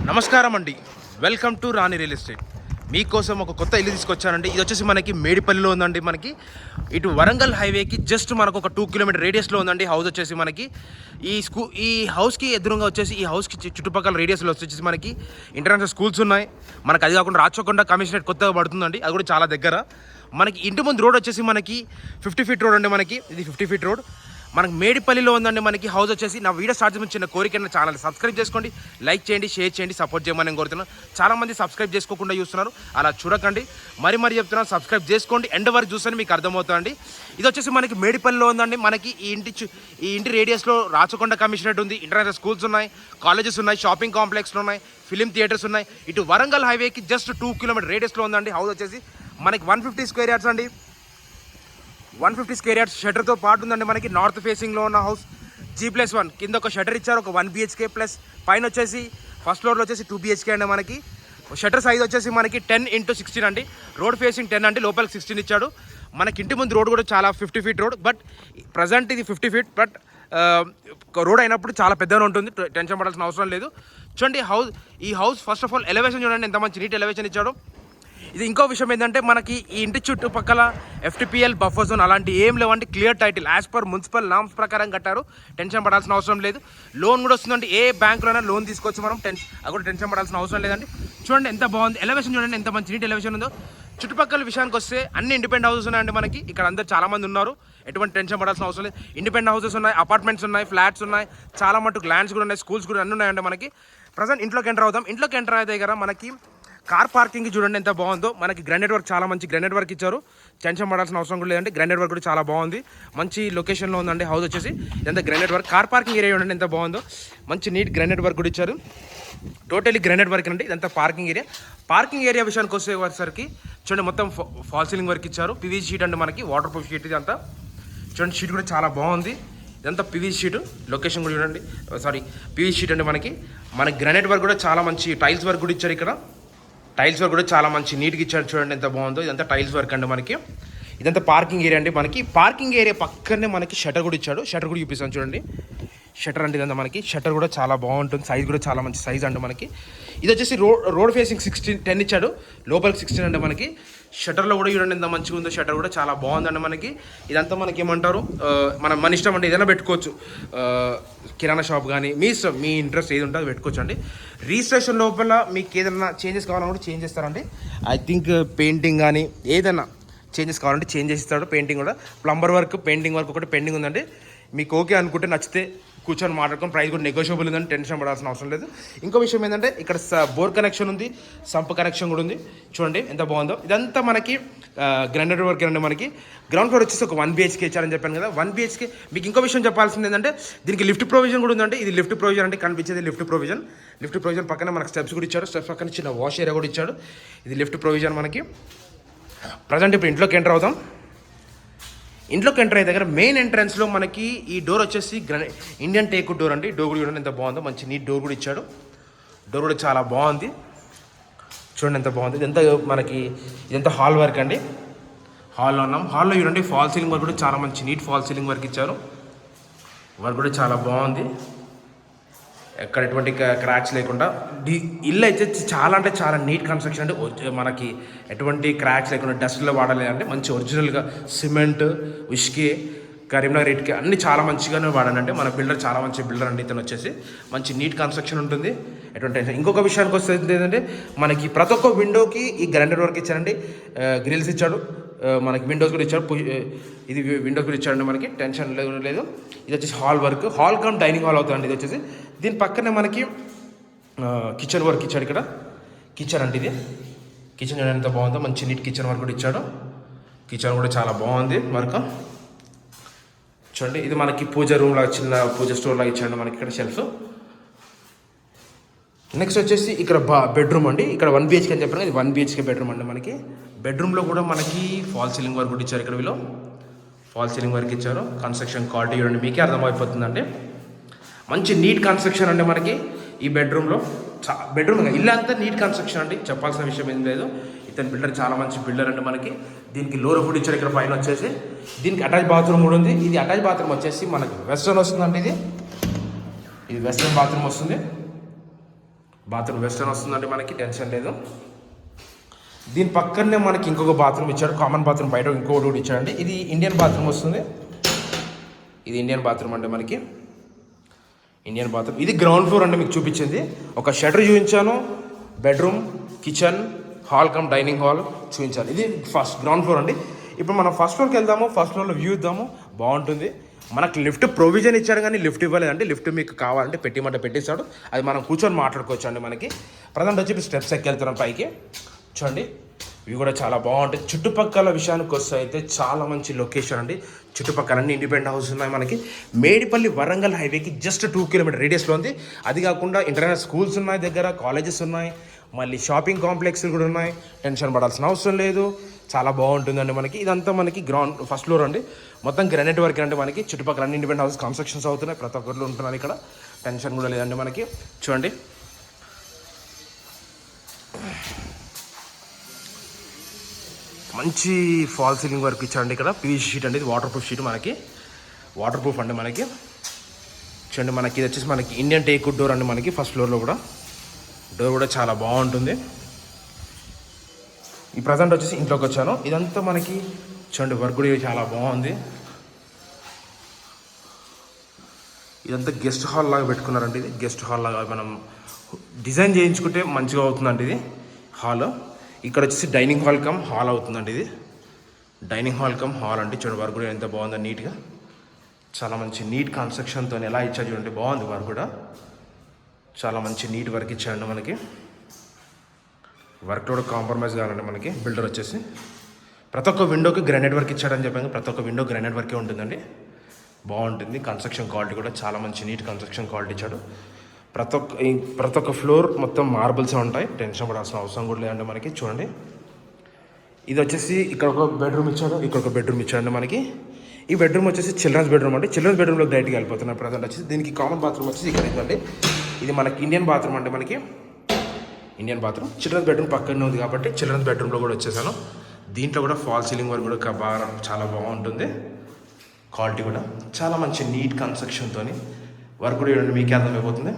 నమస్కారం అండి. Welcome to Rani real estate. మీకోసం ఒక కొత్త ఇల్లు తీసుకొచ్చానండి. ఇది వచ్చేసి మనకి మేడిపల్లిలో ఉందండి. మనకి ఇటు వరంగల్ హైవేకి జస్ట్ మనకు ఒక 2 కిలోమీటర్ రేడియస్లో ఉందండి హౌస్ వచ్చేసి. మనకి ఈ హౌస్కి ఎదురుగా వచ్చేసి ఈ హౌస్కి చుట్టుపక్కల రేడియస్లో వచ్చేసి మనకి ఇంటర్నేషనల్ స్కూల్స్ ఉన్నాయి. మనకి అది కాకుండా రాచకొండ కమిషనరేట్ కొత్తగా పడుతుందండి, అది కూడా చాలా దగ్గర. మనకి ఇంటి ముందు రోడ్ వచ్చేసి మనకి 50 ఫీట్ రోడ్ అండి. మనకి ఇది 50 ఫీట్ రోడ్ మనకి మేడిపల్లిలో ఉందండి. మనకి హౌస్ వచ్చేసి నా వీడియో స్టార్ట్ చేసిన చిన్న కోరిక, ఛానల్ సబ్స్క్రైబ్ చేసుకోండి, లైక్ చేయండి, షేర్ చేయండి, సపోర్ట్ చేయమని నేను కోరుతున్నాను. చాలామంది సబ్స్క్రైబ్ చేసుకోకుండా చూస్తున్నారు, అలా చూడకండి. మరి చెప్తున్నాను, సబ్స్క్రైబ్ చేసుకోండి, ఎండ్ వరకు చూస్తే మీకు అర్థమవుతుందండి. ఇది వచ్చేసి మనకి మేడిపల్లిలో ఉందండి. మనకి ఈ ఇంటి రేడియస్లో రాచకొండ కమిషనరేట్ ఉంది, ఇంటర్నేషనల్ స్కూల్స్ ఉన్నాయి, కాలేజెస్ ఉన్నాయి, షాపింగ్ కాంప్లెక్స్లు ఉన్నాయి, ఫిలిం థియేటర్స్ ఉన్నాయి. ఇటు వరంగల్ హైవేకి జస్ట్ 2 కిలోమీటర్ రేడియస్లో ఉందండి హౌస్ వచ్చేసి. మనకి 150 స్క్వేర్ యార్డ్స్ అండి. 150 స్క్వేర్ యార్డ్స్ షటర్తో పాటు ఉందండి. మనకి నార్త్ ఫేసింగ్లో ఉన్న హౌస్ G+1 కింద ఒక షటర్ ఇచ్చారు, ఒక 1 BHK ప్లస్ పైన వచ్చేసి ఫస్ట్ ఫ్లోర్లో వచ్చేసి 2 BHK అండి. మనకి షటర్ సైజ్ వచ్చేసి మనకి 10x16 అండి. రోడ్ ఫేసింగ్ 10 అండి, లోపలికి 16 ఇచ్చాడు. మనకి ఇంటి ముందు రోడ్ కూడా చాలా 50 ఫీట్ రోడ్, బట్ ప్రజెంట్ ఇది 50 ఫీట్, బట్ రోడ్ అయినప్పుడు చాలా పెద్దగా ఉంటుంది, టెన్షన్ పడాల్సిన అవసరం లేదు. చూడండి ఈ house first of all elevation చూడండి, ఎంత మంచి నీట్ ఎలివేషన్ ఇచ్చాడు. ఇది ఇంకో విషయం ఏంటంటే మనకి ఈ ఇంటి చుట్టుపక్కల FTPL బఫర్ జోన్ అలాంటి ఏం లేవండి. Clear title as per municipal norms ప్రకారం కట్టారు, టెన్షన్ పడాల్సిన అవసరం లేదు. లోన్ కూడా వస్తుందండి, ఏ బ్యాంకులోనే లోన్ తీసుకోవచ్చు మనం, అది కూడా టెన్షన్ పడాల్సిన అవసరం లేదండి. చూడండి ఎంత బాగుంది ఎలివేషన్, చూడండి ఎంత మంచి నీట్ ఎలివేషన్ ఉందో. చుట్టుపక్కల విషయానికి వస్తే అన్ని ఇండిపెండెంట్ హౌసెస్ ఉన్నాయండి. మనకి ఇక్కడ అందరు చాలామంది ఉన్నారు, ఎటువంటి టెన్షన్ పడాల్సిన అవసరం లేదు. ఇండిపెండెంట్ హౌసెస్ ఉన్నాయి, అపార్ట్మెంట్స్ ఉన్నాయి, ఫ్లాట్స్ ఉన్నాయి, చాలా మటుకు ల్యాండ్స్ కూడా ఉన్నాయి, స్కూల్స్ కూడా అన్నీ ఉన్నాయండి. మనకి ప్రజెంట్ ఇంట్లోకి ఎంటర్ అవుతాం. ఇంట్లోకి ఎంటర్ అయ్యే దగ్గర మనకి కార్ పార్కింగ్ చూడండి ఎంత బాగుందో. మనకి గ్రానైట్ వర్క్, చాలా మంచి గ్రానైట్ వర్క్ ఇచ్చారు, టెన్షన్ పడాల్సిన అవసరం కూడా లేదండి. గ్రానైట్ వర్క్ కూడా చాలా బాగుంది, మంచి లొకేషన్లో ఉందండి హౌస్ వచ్చేసి. ఇదంతా granite work. Car parking area చూడండి ఎంత బాగుందో, మంచి నీట్ గ్రానైట్ వర్క్ కూడా ఇచ్చారు. టోటలీ గ్రానైట్ వర్క్ అండి. ఇదంతా పార్కింగ్ ఏరియా. పార్కింగ్ ఏరియా విషయానికి వచ్చేసరికి చూడండి మొత్తం ఫాల్ సీలింగ్ వర్క్ ఇచ్చారు. PVC షీట్ అండి, మనకి వాటర్ ప్రూఫ్ షీట్. ఇదంతా చూడండి, షీట్ కూడా చాలా బాగుంది. ఇదంతా PVC షీట్. లొకేషన్ కూడా చూడండి, PVC షీట్ అండి. మనకి గ్రానైట్ వర్క్ కూడా చాలా మంచి టైల్స్ వర్క్ కూడా ఇచ్చారు. ఇక్కడ టైల్స్ వర్క్ కూడా చాలా మంచి నీట్గా ఇచ్చారు, చూడండి ఎంత బాగుందో. ఇదంతా టైల్స్ వర్క్ అండి. మనకి ఇదంతా పార్కింగ్ ఏరియా అండి. మనకి పార్కింగ్ ఏరియా పక్కనే మనకి షటర్ కూడా ఇచ్చాడు. షటర్ కూడా చూపిస్తాను చూడండి, షటర్ అంటే ఇదంతా మనకి షటర్ కూడా చాలా బాగుంటుంది, సైజ్ కూడా చాలా మంచి సైజ్ అండి. మనకి ఇది వచ్చేసి రోడ్ ఫేసింగ్ 10 ఇచ్చాడు, లోపలికి 16 అంటే మనకి. షటర్లో కూడా చూడండి ఎంత మంచిగా ఉందో, షటర్ కూడా చాలా బాగుందండి. మనకి ఇదంతా మనకి ఏమంటారు, మన ఇష్టం అంటే ఏదైనా పెట్టుకోవచ్చు, కిరాణా షాప్ కానీ మీ ఇష్టం, మీ ఇంట్రెస్ట్ ఏది ఉంటుందో పెట్టుకోవచ్చు అండి. రిజిస్ట్రేషన్ లోపల మీకు ఏదైనా చేంజెస్ కావాలన్నా కూడా చేంజ్ చేస్తారండి. ఐ థింక్ పెయింటింగ్ కానీ ఏదైనా చేంజెస్ కావాలంటే చేంజ్ చేస్తాడు. పెయింటింగ్ కూడా, ప్లంబర్ వర్క్, పెయింటింగ్ వర్క్ ఒకటి పెండింగ్ ఉందండి. మీకు ఓకే అనుకుంటే, నచ్చితే కూర్చొని మాట్లాడుకొని, ప్రైస్ కూడా నెగోషియబుల్ ఉందని టెన్షన్ పడాల్సిన అవసరం లేదు. ఇంకో విషయం ఏంటంటే ఇక్కడ బోర్ కనెక్షన్ ఉంది, సంప్ కనెక్షన్ కూడా ఉంది. చూడండి ఎంత బాగుందో. ఇదంతా మనకి గ్రానైట్ వర్క్ అండి. మనకి గ్రౌండ్ ఫ్లోర్ వచ్చేసి ఒక 1 BHK ఇచ్చారని చెప్పాను కదా, 1 BHK. మీకు ఇంకో విషయం చెప్పాల్సింది ఏంటంటే దీనికి లిఫ్ట్ ప్రొవిజన్ కూడా ఉందండి. ఇది లిఫ్ట్ ప్రొవిజన్ అంటే కనిపించేది లిఫ్ట్ ప్రొవిజన్. లిఫ్ట్ ప్రొవిజన్ పక్కన మనకి స్టెప్స్ కూడా ఇచ్చాడు, స్టెప్స్ పక్కన చిన్న వాష్ ఏరియా కూడా ఇచ్చాడు. ఇది లిఫ్ట్ ప్రొవిజన్. మనకి ప్రజెంట్ ఇప్పుడు ఇంట్లోకి ఎంటర్ అవుతాం. ఇంట్లోకి ఎంటర్ అయ్యే దగ్గర మెయిన్ ఎంట్రన్స్లో మనకి ఈ డోర్ వచ్చేసి ఇండియన్ టేక్ డోర్ అండి. డోర్ కూడా చూడండి ఎంత బాగుందో, మంచి నీట్ డోర్ కూడా ఇచ్చాడు. డోర్ కూడా చాలా బాగుంది, చూడండి ఎంత బాగుంది. ఇదంతా హాల్ వర్క్ అండి. హాల్లో ఉన్నాం. హాల్లో చూడండి ఫాల్ సీలింగ్ వర్క్ కూడా చాలా మంచి నీట్ ఫాల్ సీలింగ్ వర్క్ ఇచ్చారు. వర్క్ కూడా చాలా బాగుంది, ఎక్కడ ఎటువంటి క్రాక్స్ లేకుండా. ఇల్లు అయితే చాలా అంటే చాలా నీట్ కన్స్ట్రక్షన్ అంటే మనకి ఎటువంటి క్రాక్స్ లేకుండా, డస్ట్లో వాడలేదు అంటే మంచి ఒరిజినల్గా సిమెంట్, ఇష్కే, కరీంనగర్ ఇటుకే అన్నీ చాలా మంచిగానే వాడానంటే. మన బిల్డర్ చాలా మంచి బిల్డర్ అండి. ఇతను వచ్చేసి మంచి నీట్ కన్స్ట్రక్షన్ ఉంటుంది, ఎటువంటి టెన్షన్. ఇంకొక విషయానికి వస్తే ఏంటంటే మనకి ప్రతి ఒక్క విండోకి ఈ గ్రానైట్ వర్క్ ఇచ్చారండి, గ్రిల్స్ ఇచ్చాడు, మనకి విండోస్ కూడా ఇచ్చాడు. ఇది విండోస్ కూడా ఇచ్చాడండి, మనకి టెన్షన్ లేదు. ఇది వచ్చేసి hall work, hall cum dining hall అవుతుందండి. ఇది వచ్చేసి దీని పక్కనే మనకి కిచెన్ వర్క్ ఇచ్చాడు. ఇక్కడ కిచెన్ అంటే ఇది కిచెన్ ఎంత బాగుందో, మంచి నీట్ కిచెన్ వర్క్ కూడా ఇచ్చాడు. కిచెన్ కూడా చాలా బాగుంది వర్క్. చూడండి ఇది మనకి పూజ రూమ్ లాగా, చిన్న పూజ స్టోర్ లాగా ఇచ్చాడు మనకి ఇక్కడ షెల్ఫ్. నెక్స్ట్ వచ్చేసి ఇక్కడ బెడ్రూమ్ అండి. ఇక్కడ 1 BHK అని చెప్పాను, ఇది 1 BHK బెడ్రూమ్ అండి. మనకి బెడ్రూమ్లో కూడా మనకి ఫాల్ సీలింగ్ వర్క్ కూడా ఇచ్చారు. ఇక్కడ వీళ్ళు ఫాల్ సీలింగ్ వర్క్ ఇచ్చారు. కన్స్ట్రక్షన్ క్వాలిటీ చూడండి, మీకే అర్థమైపోతుందండి. మంచి నీట్ కన్స్ట్రక్షన్ అండి మనకి ఈ బెడ్రూమ్లో. బెడ్రూమ్ ఇల్లు అంతా నీట్ కన్స్ట్రక్షన్ అండి, చెప్పాల్సిన విషయం ఏం లేదు. ఇతని బిల్డర్ చాలా మంచి బిల్డర్ అంటే. మనకి దీనికి లోర్ ఫుడ్ ఇచ్చారు. ఇక్కడ పైన వచ్చేసి దీనికి అటాచ్ బాత్రూమ్ కూడా ఉంది. ఇది అటాచ్ బాత్రూమ్ వచ్చేసి మనకి వెస్ట్రన్ వస్తుందండి. ఇది వెస్ట్రన్ బాత్రూమ్ వస్తుంది. బాత్రూమ్ వెస్టర్న్ వస్తుందండి మనకి, టెన్షన్ లేదు. దీని పక్కనే మనకి ఇంకొక బాత్రూమ్ ఇచ్చాడు, కామన్ బాత్రూమ్ బయట ఇంకొకటి కూడా ఇచ్చాడండి. ఇది ఇండియన్ బాత్రూమ్ వస్తుంది, ఇది ఇండియన్ బాత్రూమ్ అండి మనకి, ఇండియన్ బాత్రూమ్. ఇది గ్రౌండ్ ఫ్లోర్ అండి మీకు చూపించింది. ఒక షటర్ చూపించాను, bedroom, kitchen, hall cum dining hall చూపించాను. ఇది ఫస్ట్ గ్రౌండ్ ఫ్లోర్ అండి. ఇప్పుడు మనం ఫస్ట్ ఫ్లోర్కి వెళ్దాము, ఫస్ట్ ఫ్లోర్లో వ్యూ ఇద్దాము, బాగుంటుంది. మనకు లిఫ్ట్ ప్రొవిజన్ ఇచ్చాడు కానీ లిఫ్ట్ ఇవ్వలేదండి. లిఫ్ట్ మీకు కావాలంటే పెట్టిమంటే పెట్టేస్తాడు, అది మనం కూర్చొని మాట్లాడుకోవచ్చు అండి. మనకి ప్రజెంట్ వచ్చి స్టెప్స్ ఎక్కి వెళ్తున్నాం పైకి, చూడండి ఇవి కూడా చాలా బాగుంటాయి. చుట్టుపక్కల విషయానికి వస్తే అయితే చాలా మంచి లొకేషన్ అండి. చుట్టుపక్కల అన్ని ఇండిపెండెంట్ హౌస్ ఉన్నాయి మనకి. మేడిపల్లి వరంగల్ హైవేకి జస్ట్ 2 కిలోమీటర్ రేడియస్లో ఉంది. అది కాకుండా ఇంటర్నేషనల్ స్కూల్స్ ఉన్నాయి దగ్గర, కాలేజెస్ ఉన్నాయి, మళ్ళీ షాపింగ్ కాంప్లెక్స్లు కూడా ఉన్నాయి. టెన్షన్ పడాల్సిన అవసరం లేదు, చాలా బాగుంటుందండి మనకి. ఇదంతా మనకి గ్రౌండ్ ఫస్ట్ ఫ్లోర్ అండి, మొత్తం గ్రానైట్ వర్క్ అండి మనకి. చుట్టుపక్కల అన్ని ఇండిపెండెంట్ హౌస్ కన్స్ట్రక్షన్స్ అవుతున్నాయి, ప్రతి ఒక్కరు ఉంటున్నారు ఇక్కడ, టెన్షన్ కూడా లేదండి మనకి. చూడండి మంచి ఫాల్ సీలింగ్ వర్క్ ఇచ్చారండి ఇక్కడ. పీవీసీ షీట్ అండి, ఇది వాటర్ ప్రూఫ్ షీట్ మనకి, వాటర్ ప్రూఫ్ అండి మనకి. చూడండి మనకి ఇది వచ్చేసి మనకి ఇండియన్ టేక్వుడ్ డోర్ అండి మనకి. ఫస్ట్ ఫ్లోర్లో కూడా డోర్ కూడా చాలా బాగుంటుంది. ఈ ప్రజెంట్ వచ్చేసి ఇంట్లోకి వచ్చాను. ఇదంతా మనకి చూడండి వర్క్ కూడా చాలా బాగుంది. ఇదంతా గెస్ట్ హాల్ లాగా పెట్టుకున్నారండి. ఇది గెస్ట్ హాల్ లాగా మనం డిజైన్ చేయించుకుంటే మంచిగా అవుతుందండి ఇది హాల్. ఇక్కడ వచ్చేసి డైనింగ్ హాల్ కమ్ హాల్ అవుతుందండి. ఇది డైనింగ్ హాల్ కమ్ హాల్ అండి. చూడండి వర్క్ కూడా ఎంత బాగుందో, నీట్గా చాలా మంచి నీట్ కన్స్ట్రక్షన్తో ఎలా ఇచ్చారు చూడండి, బాగుంది వర్క్ కూడా, చాలా మంచి నీట్ వర్క్ ఇచ్చాడండి మనకి. వర్క్ కూడా కాంప్రమైజ్ కావాలండి మనకి. బిల్డర్ వచ్చేసి ప్రతి ఒక్క విండోకి గ్రానైట్ వర్క్ ఇచ్చాడని చెప్పాను, ప్రతి ఒక్క విండో గ్రానైట్ వర్కే ఉంటుందండి, బాగుంటుంది. కన్స్ట్రక్షన్ క్వాలిటీ కూడా చాలా మంచి నీట్ కన్స్ట్రక్షన్ క్వాలిటీ ఇచ్చాడు. ప్రతి ఒక్క ఫ్లోర్ మొత్తం మార్బుల్సే ఉంటాయి, టెన్షన్ పడాల్సిన అవసరం కూడా లేదండి మనకి. చూడండి ఇది వచ్చేసి ఇక్కడ ఒక బెడ్రూమ్ ఇచ్చాడు, ఇక్కడ ఒక బెడ్రూమ్ ఇచ్చాడండి మనకి. ఈ బెడ్రూమ్ వచ్చేసి చిల్డ్రన్స్ బెడ్రూమ్ అండి. చిల్డ్రన్స్ బెడ్రూమ్లో డైరెక్ట్గా వెళ్ళిపోతున్నారు ప్రజెంట్ వచ్చేసి. దీనికి కామన్ బాత్రూమ్ వచ్చేసి ఇక్కడ ఇదండి, ఇది మనకి ఇండియన్ బాత్రూమ్ అండి మనకి, ఇండియన్ బాత్రూమ్. చిల్డ్రన్స్ బెడ్రూమ్ పక్కనే ఉంది కాబట్టి చిల్డ్రన్స్ బెడ్రూమ్లో కూడా వచ్చేసాను. దీంట్లో కూడా ఫాల్ సీలింగ్ వర్క్ కూడా బాగా చాలా బాగుంటుంది, క్వాలిటీ కూడా చాలా మంచి నీట్ కన్స్ట్రక్షన్తో వర్క్ కూడా మీకే అర్థమైపోతుంది.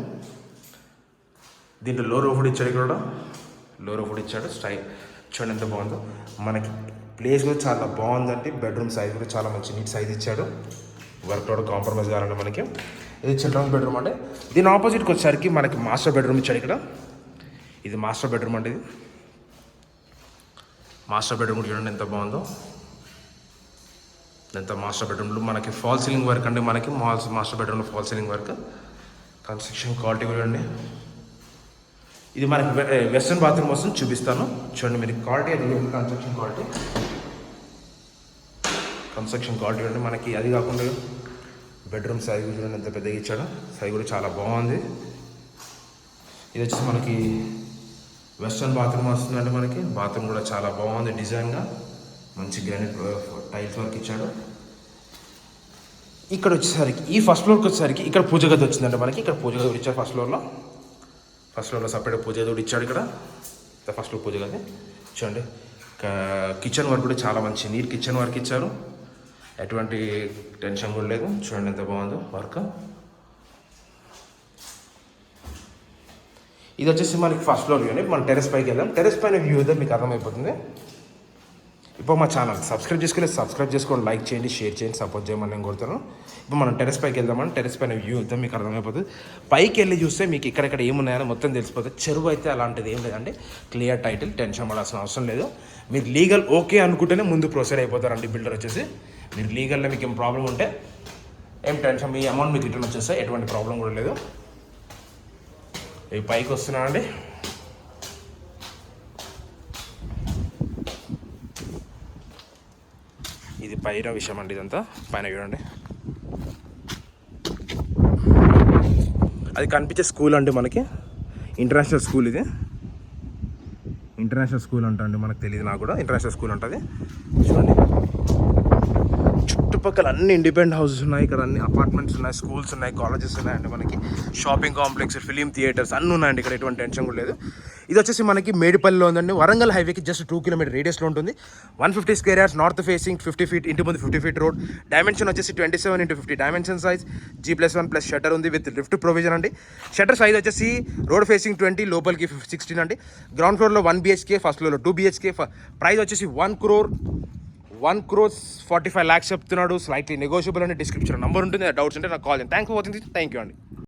దీంట్లో లో రూఫ్ కూడా ఇచ్చాడు, ఇక్కడ కూడా లో రూఫ్ కూడా ఇచ్చాడు. స్టైల్ చూడండి ఎంత బాగుందో మనకి. ప్లేస్ కూడా చాలా బాగుందండి. బెడ్రూమ్ సైజ్ కూడా చాలా మంచి నీట్ సైజ్ ఇచ్చాడు. వర్క్ కూడా కాంప్రమైజ్ కావాలండి మనకి. ఇది చిల్డ్రన్స్ బెడ్రూమ్ అంటే. దీని ఆపోజిట్కి వచ్చేసరికి మనకి మాస్టర్ బెడ్రూమ్ ఇచ్చాడు ఇక్కడ. ఇది మాస్టర్ బెడ్రూమ్ అండి. ఇది మాస్టర్ బెడ్రూమ్ కూడా చూడండి ఎంత బాగుందో. ఎంత మాస్టర్ బెడ్రూమ్లో మనకి ఫాల్ సీలింగ్ వర్క్ అండి మనకి. మాస్టర్ బెడ్రూమ్లో fall ceiling work, construction quality కూడా అండి. ఇది మనకి వెస్ట్రన్ బాత్రూమ్ వస్తుంది, చూపిస్తాను చూడండి మీరు. క్వాలిటీ అది కన్స్ట్రక్షన్ క్వాలిటీ అండి మనకి. అది కాకుండా బెడ్రూమ్ సైజ్ చూడండి ఎంత పెద్దగా ఇచ్చాడో, సైజ్ కూడా చాలా బాగుంది. ఇది వచ్చేసి మనకి వెస్ట్రన్ బాత్రూమ్ వస్తుందండి మనకి. బాత్రూమ్ కూడా చాలా బాగుంది, డిజైన్గా మంచి గ్రానైట్ టైల్స్ వర్క్ ఇచ్చాడు. ఇక్కడ వచ్చేసరికి ఈ ఫస్ట్ ఫ్లోర్కి వచ్చేసరికి ఇక్కడ పూజ గది వచ్చిందండి మనకి. ఇక్కడ పూజ గది ఇచ్చారు ఫస్ట్ ఫ్లోర్లో సపరేట్ పూజ గది ఇచ్చాడు ఇక్కడ. ఫస్ట్ ఫ్లోర్ పూజ గది చూడండి. కిచెన్ వర్క్ కూడా చాలా మంచి నీట్ కిచెన్ వర్క్ ఇచ్చారు, ఎటువంటి టెన్షన్ కూడా లేదు. చూడండి ఎంత బాగుందో వర్క్. ఇది వచ్చేసి మనకి ఫస్ట్ ఫ్లోర్ వ్యూ అండి. మనం టెరెస్ పైకి వెళ్దాం. టెరెస్ పైన వ్యూ అయితే మీకు అర్థమైపోతుంది. ఇప్పుడు మా ఛానల్ సబ్స్క్రైబ్ చేసుకోండి, లైక్ చేయండి, షేర్ చేయండి, సపోర్ట్ చేయమని నేను కోరుతాను. ఇప్పుడు మనం టెరెస్ పైకి వెళ్దామని. టెరెస్ పైన వ్యూ అయితే మీకు అర్థమైపోతుంది. పైకి వెళ్ళి చూస్తే మీకు ఇక్కడెక్కడ ఏమున్నాయో మొత్తం తెలిసిపోతుంది. చెరువు అయితే అలాంటిది ఏం లేదండి, క్లియర్ టైటిల్, టెన్షన్ పడాల్సిన అవసరం లేదు. మీరు లీగల్ ఓకే అనుకుంటేనే ముందు ప్రొసీడ్ అయిపోతారండి బిల్డర్ వచ్చేసి. మీరు లీగల్లో మీకు ఏం ప్రాబ్లం ఉంటే ఏం టెన్షన్, మీ అమౌంట్ మీకు రిటర్న్ వచ్చేస్తాయి, ఎటువంటి ప్రాబ్లం కూడా లేదు. ఇవి పైకి వస్తున్నానండి. ఇది పైన విషయం అండి, ఇదంతా పైన చూడండి. అది కనిపించే స్కూల్ అండి మనకి, ఇంటర్నేషనల్ స్కూల్. ఇది ఇంటర్నేషనల్ స్కూల్ అంట అండి, మనకు తెలియదు, నాకు కూడా ఇంటర్నేషనల్ స్కూల్ ఉంటుంది. చూడండి చుట్టుపక్కల అన్ని ఇండిపెండెంట్ హౌసెస్ ఉన్నాయి. ఇక్కడ అన్ని అపార్ట్మెంట్స్ ఉన్నాయి, స్కూల్స్ ఉన్నాయి, కాలేజెస్ ఉన్నాయండి. మనకి షాపింగ్ కాంప్లెక్స్, ఫిలిం థియేటర్స్ అన్నీ ఉన్నాయండి. ఇక్కడ ఎటువంటి టెన్షన్ కూడా లేదు. ఇది వచ్చేసి మనకి మేడిపల్లిలో ఉందండి. వరంగల్ హైవేకి జస్ట్ 2 కిలోమీటర్ రేడియస్లో ఉంటుంది. 150 square yards, north facing, 50 feet, ఇంటి ముందు 50 ఫీట్ రోడ్. డైమెన్షన్ వచ్చేసి 27x50 dimension size, G+1+ shutter ఉంది విత్ లిఫ్ట్ ప్రొవిజన్ అండి. షట్టర్ సైజ్ వచ్చేసి రోడ్ ఫేసింగ్ 20, లోపలికి 16 అండి. గ్రౌండ్ ఫ్లోర్లో 1 BHK, ఫస్ట్ ఫ్లోర్లో 2 BHK. ప్రైస్ వచ్చేసి 1,45,00,000 చెప్తున్నాడు. స్లైట్లీ నెగోషియబుల్ అని డిస్క్రిప్షన్ నెంబర్ ఉంటుంది. డౌట్స్ ఉంటే నాకు కాల్ చేయండి. Thank you for watching. Thank you అండి.